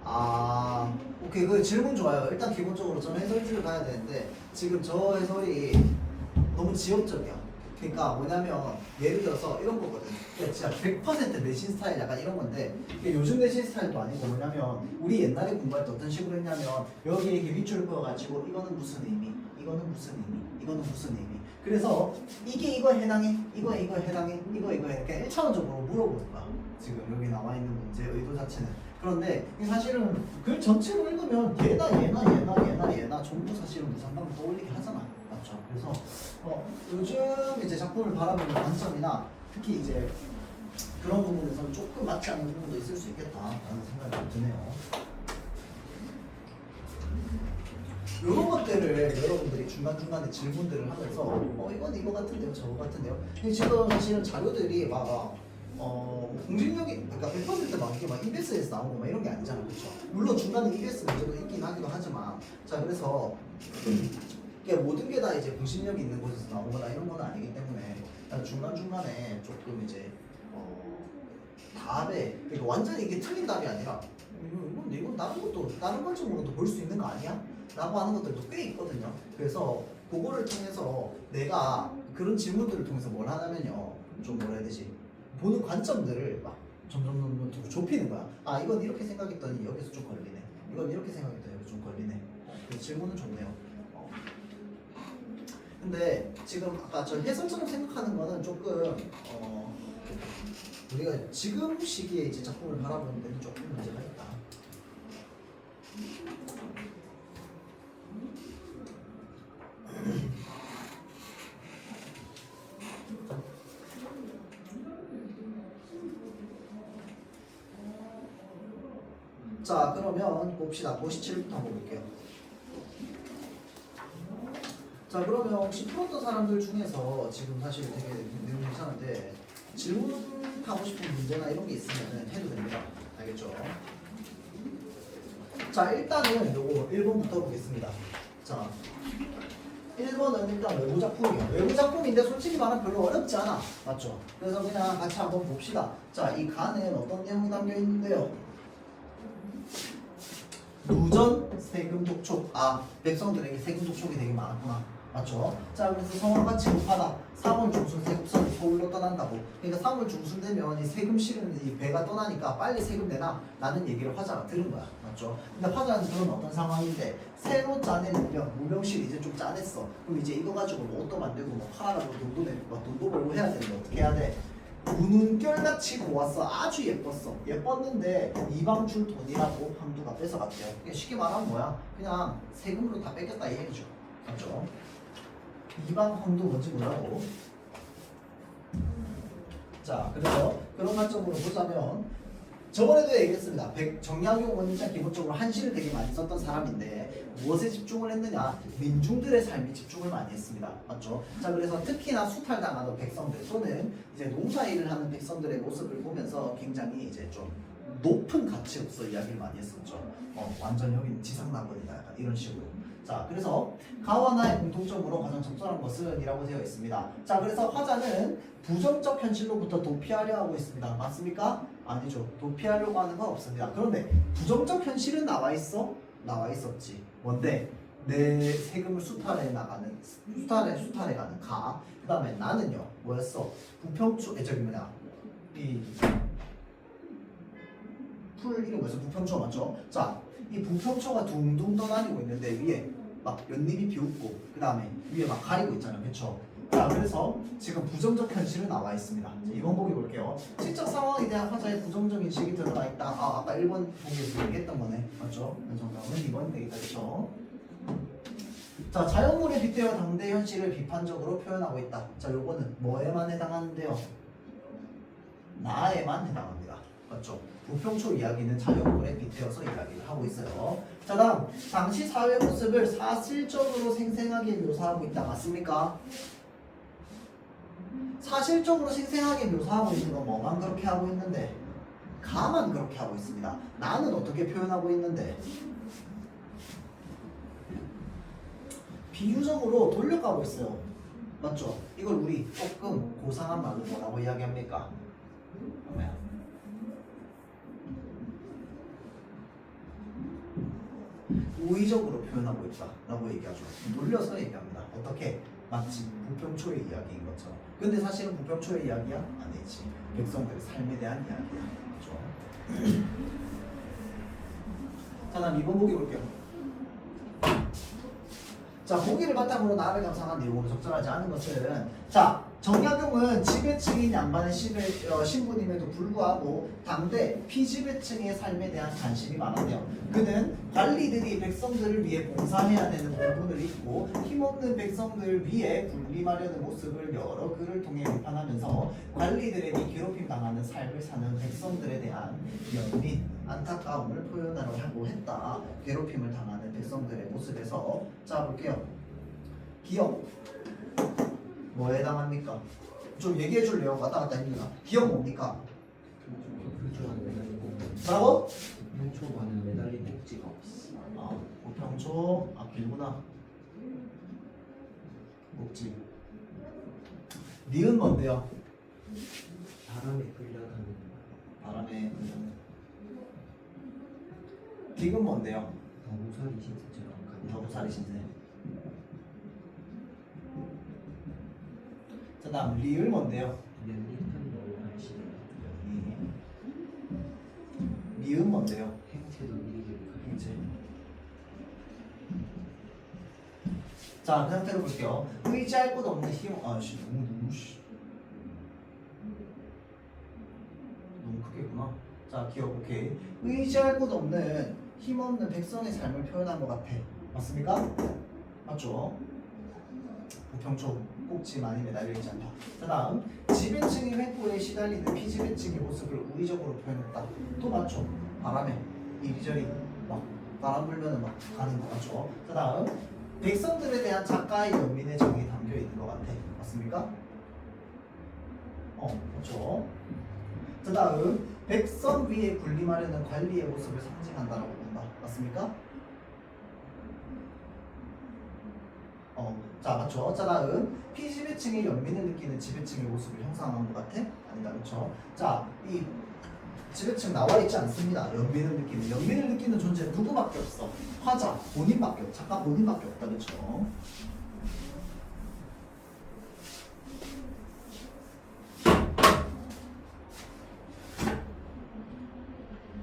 아, 오케이. 그 질문 좋아요. 일단 기본적으로 저는 해설지를 가야 되는데 지금 저 해설이 너무 지역적이야. 그러니까 뭐냐면 예를 들어서 이런 거거든. 그러니까 진짜 100% 내신 스타일 약간 이런 건데 이게 요즘 내신 스타일도 아니고 뭐냐면 우리 옛날에 공부할 때 어떤 식으로 했냐면 여기에 이렇게 밑줄 그어가지고 이거는 무슨 의미, 이거는 무슨 의미, 이거는 무슨 의미. 그래서 이게 이거에 해당해, 이거에 해당해, 이거에 해당해. 그냥 1차원적으로 물어보는 거야. 지금 여기 나와 있는 문제의 의도 자체는. 그런데 사실은 글 전체로 읽으면 얘나 전부 사실은 무상감을 떠올리게 하잖아. 맞죠? 그래서 요즘 이제 작품을 바라보는 관점이나 특히 이제 그런 부분에서는 조금 맞지 않는 부분도 있을 수 있겠다라는 생각이 좀 드네요. 이런 것들을 여러분들이 중간중간에 질문들을 하면서 이건 이거 같은데요, 저거 같은데요. 근데 지금 사실은 자료들이 막 공직력이 그러니까 100%막 이게 막 EBS에서 나오고 막 이런 게 아니잖아, 그렇죠? 물론 중간에 EBS 문제도 있긴 하기도 하지만 자 그래서 이게 모든 게 다 이제 공신력이 있는 곳에서 나오거나 이런 건 아니기 때문에 중간 중간에 조금 이제 답에 그러니까 완전히 이게 틀린 답이 아니라 이건 다른 것도 다른 관점으로도 볼 수 있는 거 아니야? 라고 하는 것들도 꽤 있거든요. 그래서 그거를 통해서 내가 그런 질문들을 통해서 뭘 하냐면요, 좀 뭐라 해야 되지? 보는 관점들을 막 점점 좁히는 거야. 아 이건 이렇게 생각했더니 여기서 좀 걸리네. 이건 이렇게 생각했더니 여기서 좀 걸리네. 그 질문은 좋네요. 근데 지금 아까 저 해설처럼 생각하는 거는 조금 우리가 지금 시기에 이제 작품을 바라보는 데는 조금 문제가 있다. 자 그러면 봅시다. 97부터 한번 볼게요. 자 그러면 혹시 풀었던 사람들 중에서 지금 사실 되게 내용 괜찮은데 질문하고 싶은 문제나 이런 게 있으면 해도 됩니다. 알겠죠? 자 일단은 요거 1번부터 보겠습니다. 자 1번은 일단 외부 작품이에요. 외부 작품인데 솔직히 말하면 별로 어렵지 않아. 맞죠? 그래서 그냥 같이 한번 봅시다. 자 이 간에는 어떤 내용이 담겨 있는데요? 누전 세금 독촉. 아 백성들에게 세금 독촉이 되게 많았구나. 맞죠? 자 그래서 성화가 지급하다. 3월 중순 세급선이 서울로 떠난다고. 그러니까 3월 중순 되면 이 세금 실은 이 배가 떠나니까 빨리 세금 내놔 라는 얘기를 화자가 들은 거야. 맞죠? 근데 화자는 그런 어떤 상황인데 새로 짜낸 무명실이 이제 좀 짜냈어. 그럼 이제 이거 가지고 뭐 옷도 만들고 뭐 팔아라고 돈도 내고 막 돈도 벌고 해야 되는데 어떻게 해야 돼? 무눈결같이 고왔어. 아주 예뻤어. 예뻤는데 이방 줄 돈이라고 황두가 뺏어갔대요. 그냥 쉽게 말하면 뭐야? 그냥 세금으로 다 뺏겼다 이 얘기죠. 맞죠? 이방 황두 뭔지 뭐라고? 자 그래서 그런 관점으로 보자면 저번에도 얘기했습니다. 정약용 원장 기본적으로 한시를 되게 많이 썼던 사람인데 무엇에 집중을 했느냐? 민중들의 삶에 집중을 많이 했습니다. 맞죠? 자 그래서 특히나 수탈당하던 백성들 또는 이제 농사일을 하는 백성들의 모습을 보면서 굉장히 이제 좀 높은 가치로서 이야기를 많이 했었죠. 완전 여기는 지상낙원이다 약간 이런 식으로. 자 그래서 가와 나의 공통점으로 가장 적절한 것은 이라고 되어 있습니다. 자 그래서 화자는 부정적 현실로부터 도피하려 하고 있습니다. 맞습니까? 아니죠. 도피하려고 하는 건 없습니다. 그런데 부정적 현실은 나와 있어? 나와 있었지. 뭔데? 내 세금을 수탈해 가는 가. 그 다음에 나는요 뭐였어? 부평초 저기 뭐냐 이 풀 이름 뭐였어? 부평초 맞죠? 자 이 부평초가 둥둥 떠다니고 있는데 위에 막 연잎이 비웃고 그 다음에 위에 막 가리고 있잖아. 그쵸? 자, 그래서 지금 부정적 현실은 나와 있습니다. 자, 2번 보기 볼게요. 시적 상황에 대한 화자의 부정적인 식이 들어가 있다. 아까 1번 보기에서 얘기했던 거네. 맞죠? 정답은 2번 되겠다. 그렇죠? 자, 자연물에 빗대어 당대 현실을 비판적으로 표현하고 있다. 자, 요거는 뭐에만 해당하는데요? 나에만 해당합니다. 맞죠? 부평초 이야기는 자연물에 빗대어서 이야기를 하고 있어요. 자, 다음 당시 사회 모습을 사실적으로 생생하게 묘사하고 있다. 맞습니까? 사실적으로 생생하게 묘사하고 있는 건 뭐만 그렇게 하고 있는데? 가만 그렇게 하고 있습니다. 나는 어떻게 표현하고 있는데? 비유적으로 돌려가고 있어요. 맞죠? 이걸 우리 조금 고상한 말로 뭐라고 이야기합니까? 뭐야? 우의적으로 표현하고 있다라고 얘기하죠. 돌려서 얘기합니다. 어떻게? 마치 부평초의 이야기인 것처럼. 근데 사실은 부평초의 이야기야? 아니지. 백성들의 삶에 대한 이야기야. 그렇죠? 자, 다음 2번 보기 볼게요. 자, 보기를 바탕으로 나를 감상한 내용으로 적절하지 않은 것은, 자, 정약용은 지배층인 양반의 신분임에도 불구하고 당대 피지배층의 삶에 대한 관심이 많았대요. 그는 관리들이 백성들을 위해 봉사해야 되는 본분을 잊고 힘없는 백성들을 위해 군림하려는 모습을 여러 글을 통해 비판하면서 관리들에게 괴롭힘 당하는 삶을 사는 백성들에 대한 연민, 안타까움을 표현하려고 했다. 괴롭힘을 당하는 백성들의 모습에서. 자, 볼게요. 기억 뭐에 해당합니까? 좀 얘기해 줄래요? 왔다 갔다 합니다. 기억 뭡니까? 부평초는 매달리고 뭐라고? 부평초반은 매달린 꼭지가 없어. 아, 부평초. 아, 길구나. 목지. 니은 뭔데요? 바람에 끌려가는 바람에. 딕은 뭔데요? 너무살이 신세처럼 가는 더부살이 신세. 자, 다음 리을 뭔데요? 연립한 너무살 시대 미은 뭔데요? 행체도 미리를 행체. 자, 그 상태로 볼게요. 의지할 곳 없는 힘. 아씨, 너무 크겠구나. 자, 기억 오케이. 의지할 곳 없는 힘없는 백성의 삶을 표현한 것 같아. 맞습니까? 맞죠? 부평초 꼭지 많이 매달려 있지 않다. 자, 다음 지배층이 횡포에 시달리는 피지배층의 모습을 우의적으로 표현했다. 또 맞죠? 바람에 이리저리 막 바람 불면은 막 가는 거 맞죠? 자, 다음 백성들에 대한 작가의 연민의 정이 담겨 있는 것 같아. 맞습니까? 맞죠? 자, 다음 백성 위에 군림하려는 관리의 모습을 상징한다라고 본다. 맞습니까? 자, 맞죠? 자, 다음 피지배층의 연민을 느끼는 지배층의 모습을 형상한 것 같아? 아니다, 그렇죠? 자, 이 지배층 나와 있지 않습니다. 연민을 느끼는 존재는 누구밖에 없어? 화자 본인밖에 없어. 작가 본인밖에 없다, 그렇죠?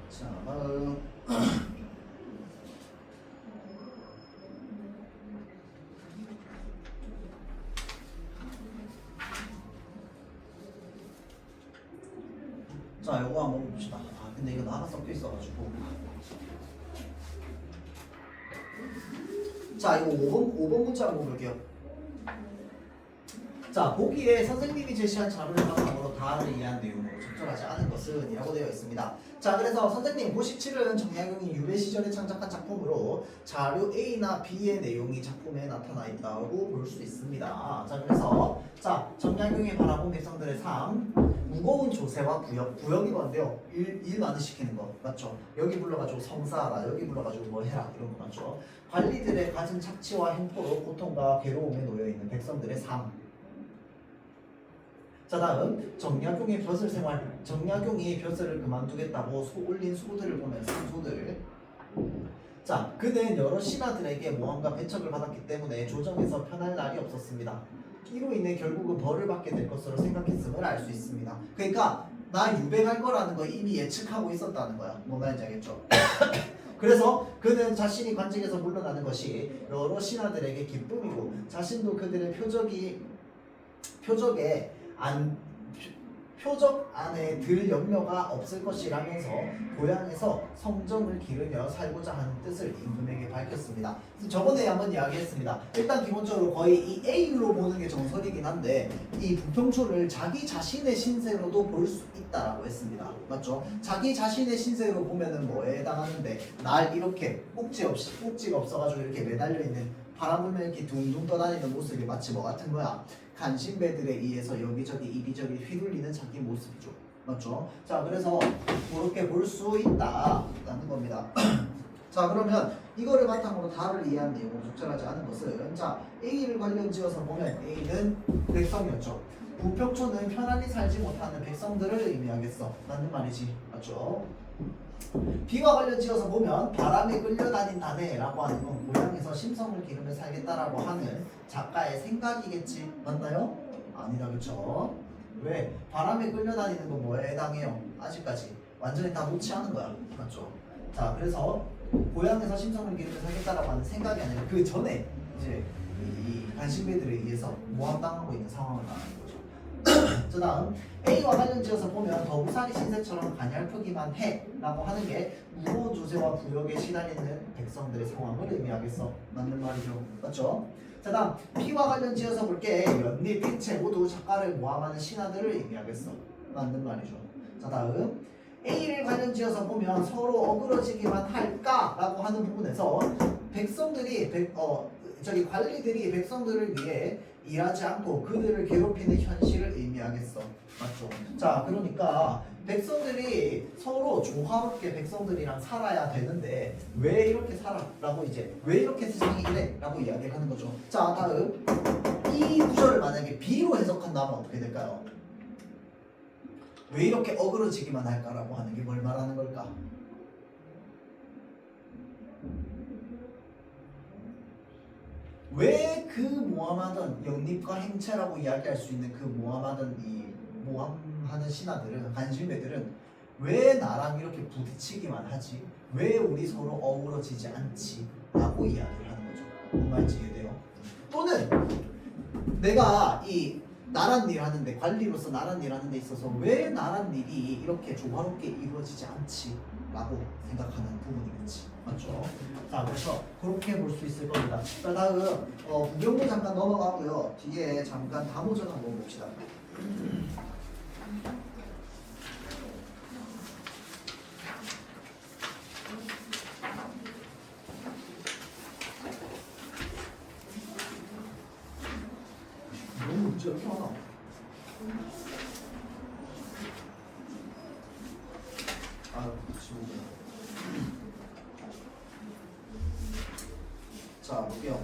자, 다음 자, 요거 한번 봅시다. 아, 근데 이거 나가 섞여 있어가지고. 자, 이거 5번 문제 한번 볼게요. 자, 보기에 선생님이 제시한 자료를 바탕으로 다음을 이해한 내용으로 적절하지 않은 것은 이라고 되어 있습니다. 자, 그래서 선생님 97은 정약용이 유배 시절에 창작한 작품으로 자료 A나 B의 내용이 작품에 나타나 있다고 볼 수 있습니다. 자, 그래서 자, 정약용이 바라본 백성들의 삶, 무거운 조세와 부역이 뭔데요? 일 많이 시키는 거 맞죠? 여기 불러가지고 성사하라, 여기 불러가지고 뭐 해라 이런 거 맞죠? 관리들의 가진 착취와 행포로 고통과 괴로움에 놓여있는 백성들의 삶. 자, 다음 정약용의 벼슬 생활. 정약용이 벼슬을 그만두겠다고 올린 소들을 보면 상소들. 자, 그는 여러 신하들에게 모함과 배척을 받았기 때문에 조정에서 편할 날이 없었습니다. 이로 인해 결국은 벌을 받게 될 것으로 생각했음을 알 수 있습니다. 그러니까 나 유배갈 거라는 거 이미 예측하고 있었다는 거야. 뭔 말인지 알겠죠? 그래서 그는 자신이 관직에서 물러나는 것이 여러 신하들에게 기쁨이고 자신도 그들의 표적이 표적에 표적 안에 들 염려가 없을 것이라면서 고향에서 성정을 기르며 살고자 하는 뜻을 임금에게 밝혔습니다. 저번에 한번 이야기했습니다. 일단 기본적으로 거의 이 A로 보는 게 정설이긴 한데 이 부평초를 자기 자신의 신세로도 볼 수 있다라고 했습니다. 맞죠? 자기 자신의 신세로 보면은 뭐에 해당하는데 날 이렇게 꼭지가 없어가지고 이렇게 매달려 있는 바람 불면 이렇게 둥둥 떠다니는 모습이 마치 뭐 같은 거야? 간신배들에 의해서 여기저기 이리저리 휘둘리는 자기 모습이죠. 맞죠? 자, 그래서 그렇게 볼 수 있다라는 겁니다. 자, 그러면 이거를 바탕으로 다를 이해한 내용은 적절하지 않은 것은 자, A를 관련지어서 보면 A는 백성이었죠. 부평초는 편안히 살지 못하는 백성들을 의미하겠어. 맞는 말이지. 맞죠? B와 관련지어서 보면 바람에 끌려다닌다네라고 하는 건 고향에서 심성을 기르며 살겠다라고 하는 작가의 생각이겠지. 맞나요? 아니다. 그쵸? 왜? 바람에 끌려다니는 건 뭐에 해당해요? 아직까지 완전히 다 놓지 않은 거야. 맞죠? 자, 그래서 고향에서 심성을 기르며 살겠다라고 하는 생각이 아니라 그 전에 이제 이 간신배들에 의해서 모함당하고 있는 상황을 말하는 거죠. 그 다음 A와 관련지어서 보면 더부살이 신세처럼 가냘프기만 해 라고 하는 게 무로주세와 부역에 시달리는 백성들의 상황을 의미하겠어. 맞는 말이죠. 맞죠? 그 다음 B와 관련지어서 볼게 연립, 일체 모두 작가를 모함하는 신하들을 의미하겠어. 맞는 말이죠. 자, 다음 A를 관련지어서 보면 서로 어그러지기만 할까 라고 하는 부분에서 백성들이 관리들이 백성들을 위해 일하지 않고 그들을 괴롭히는 현실을 의미하겠어. 맞죠? 자, 그러니까 백성들이 서로 조화롭게 백성들이랑 살아야 되는데 왜 이렇게 살아? 라고 이제 왜 이렇게 세상이 이래? 라고 이야기를 하는 거죠. 자, 다음 이 구절을 만약에 B로 해석한다면 어떻게 될까요? 왜 이렇게 어그러지기만 할까라고 하는 게 뭘 말하는 걸까? 왜 그 모함하던 영립과 행체라고 이야기할 수 있는 그 모함하던 이 모함하는 신하들은 간신배들은 왜 나랑 이렇게 부딪히기만 하지? 왜 우리 서로 어우러지지 않지? 라고 이야기를 하는 거죠. 뭔 말인지 이해돼요? 또는 내가 이 나란 일 하는데 관리로서 나란 일 하는 데 있어서 왜 나란 일이 이렇게 조화롭게 이루어지지 않지? 라고 생각하는 부분이겠지. 맞죠? 자, 그래서 그렇게 볼 수 있을 겁니다. 자, 다음 부경도 잠깐 넘어가고요. 뒤에 잠깐 다모전 한번 봅시다. 너무 문제 이렇게 많아. 지우고. 자, 볼게요.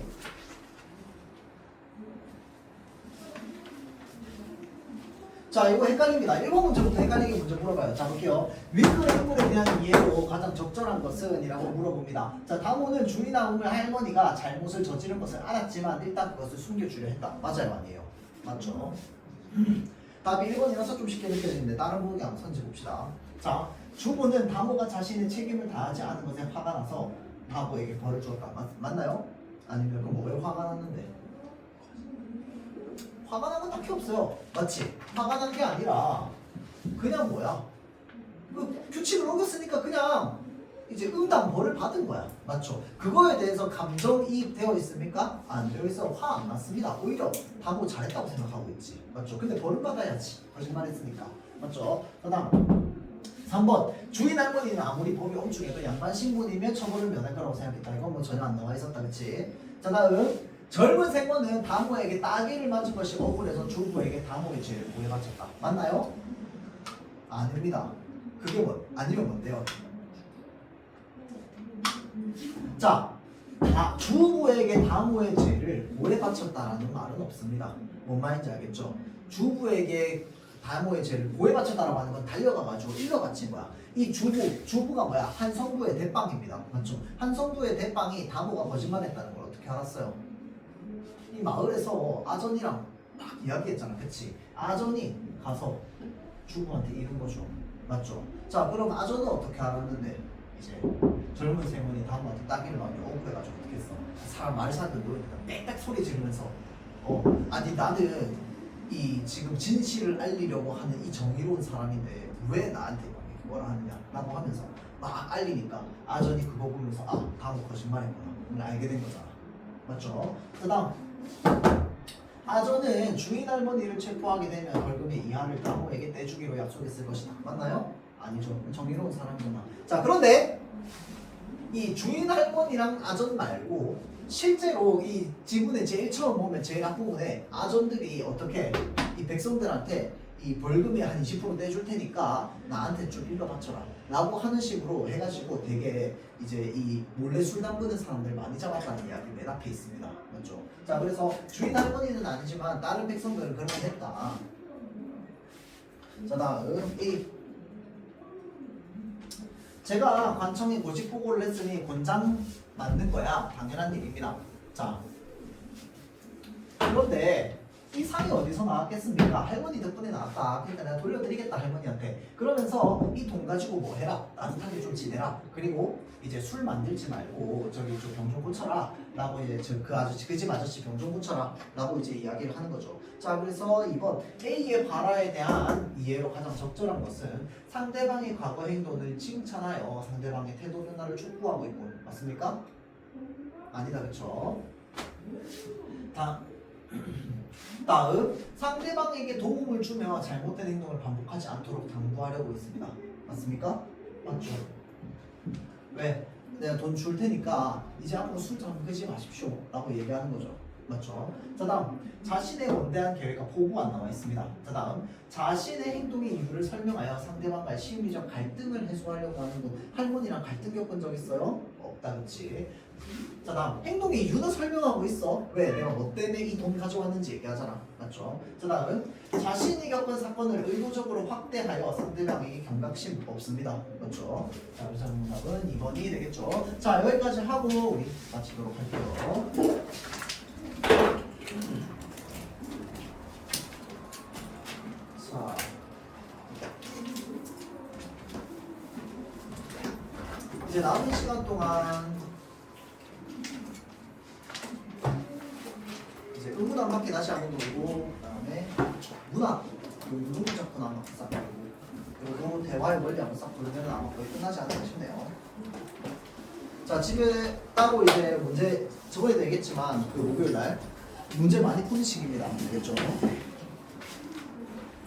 자, 이거 헷갈립니다. 1번 문제부터 헷갈리게 문제 물어봐요. 자, 볼게요. 윙크의 인물에 대한 이해로 가장 적절한 것은? 이라고 물어봅니다. 자, 다모는 주인아 우물 할머니가 잘못을 저지른 것을 알았지만 일단 그것을 숨겨주려 했다. 맞아요, 아니에요? 맞죠? 답이 1번이라서 좀 쉽게 느껴지는데 다른 부분이 한번 선지 봅시다. 자, 주부는 다모가 자신의 책임을 다하지 않은 것에 화가 나서 다모에게 벌을 주었다. 맞나요? 아니면 그럼 왜 화가 났는데? 화가 난 건 딱히 없어요. 맞지? 화가 난 게 아니라 그냥 뭐야? 그 규칙을 어겼으니까 그냥 이제 응당 벌을 받은 거야. 맞죠? 그거에 대해서 감정이입 되어 있습니까? 안 되어 있어. 화 안 났습니다. 오히려 다모 잘했다고 생각하고 있지. 맞죠? 근데 벌을 받아야지. 거짓말했으니까. 맞죠? 그다음 3번 주인 할머니는 아무리 법이 엄중해도 양반 신분이면 처벌을 면할 거라고 생각했다. 이건 뭐 전혀 안 나와 있었다. 그치? 자, 다음 젊은 생모는 다모에게 따귀를 맞은 것이 억울해서 주부에게 다모의 죄를 고해바쳤다. 맞나요? 아닙니다. 그게 뭐 아니면 뭔데요? 자, 주부에게 다모의 죄를 고해바쳤다라는 말은 없습니다. 뭔 말인지 알겠죠? 주부에게 다모의 죄를 고해바쳤다라고 하는 건 달려가가지고 일러바친 거야. 이 주부가 뭐야? 한 성부의 대빵입니다. 맞죠? 한 성부의 대빵이 다모가 거짓말했다는 걸 어떻게 알았어요? 이 마을에서 아전이랑 막 이야기했잖아. 그치? 아전이 가서 주부한테 이른 거죠. 맞죠? 자, 그럼 아전은 어떻게 알았는데 이제 젊은 생원이 다모한테 따기를 많이 억울해가지고 어떻게 했어? 사람 말을 사는데 모르니까 빽빽 소리 지르면서 아니 나는 이 지금 진실을 알리려고 하는 이 정의로운 사람인데 왜 나한테 뭐라 하느냐라고 하면서 막 알리니까 아전이 그거 보면서 아 다음 거 거짓말이구나 오늘 알게 된 거잖아. 맞죠? 그다음 아전은 주인 할머니를 체포하게 되면 벌금의 이하를 가모에게 떼주기로 약속했을 것이다. 맞나요? 아니죠. 정의로운 사람이구나. 자 그런데 이 주인 할머니랑 아전 말고 실제로 이 지문에 제일 처음 보면 제일 앞부분에 아전들이 어떻게 이 백성들한테 이 벌금의 한 20% 떼줄 테니까 나한테 좀 일러바쳐라 라고 하는 식으로 해가지고 되게 이제 이 몰래 술 담그는 사람들 많이 잡았다는 이야기 맨 앞에 있습니다. 맞죠? 자 그래서 주인 할머니는 아니지만 다른 백성들은 그렇게 했다. 자 다음 이 제가 관청에 모집 보고를 했으니 곤장 만든 거야. 당연한 일입니다. 자 그런데 이 상이 어디서 나왔겠습니까? 할머니 덕분에 나왔다. 그러니까 내가 돌려드리겠다 할머니한테. 그러면서 이 돈 가지고 뭐 해라. 따뜻하게 좀 지내라. 그리고 이제 술 만들지 말고 저기 좀 병 좀 고쳐라. 라고 이제 그 아저씨 그 집 아저씨 병 좀 고쳐라. 라고 이제 이야기를 하는 거죠. 자 그래서 이번 A의 발화에 대한 이해로 가장 적절한 것은 상대방의 과거 행동을 칭찬하여 상대방의 태도 변화를 촉구하고 있고 맞습니까? 아니다 그쵸? 다음 상대방에게 도움을 주며 잘못된 행동을 반복하지 않도록 당부하려고 있습니다. 맞습니까? 맞죠? 왜? 내가 돈 줄 테니까 이제 앞으로 술 잠그지 마십시오 라고 얘기하는 거죠. 맞죠? 자 다음 자신의 원대한 계획과 포부 안 나와 있습니다. 자 다음 자신의 행동의 이유를 설명하여 상대방과의 심리적 갈등을 해소하려고 하는 분. 할머니랑 갈등 겪은 적 있어요? 없다 그치? 자 다음 행동의 이유는 설명하고 있어. 왜? 내가 뭐 때문에 이 돈 가져왔는지 얘기하잖아. 맞죠? 자 다음 자신이 겪은 사건을 의도적으로 확대하여 상대방에게 경각심 없습니다. 맞죠? 자 그래서 정답은 2번이 되겠죠. 자 여기까지 하고 우리 마치도록 할게요. 자 이제 남은 시간 동안 이제 의문 한 바퀴 다시 한번 돌고 그다음에 문학 유문 작품 한 바퀴 싹 돌고 그리고 대화의 원리 한번 싹 돌면 아마 거의 끝나지 않을까 싶네요. 자 집에 따로 이제 문제 저번에도 얘기했지만 그 목요일 날 문제 많이 푸는 시기입니다. 알겠죠?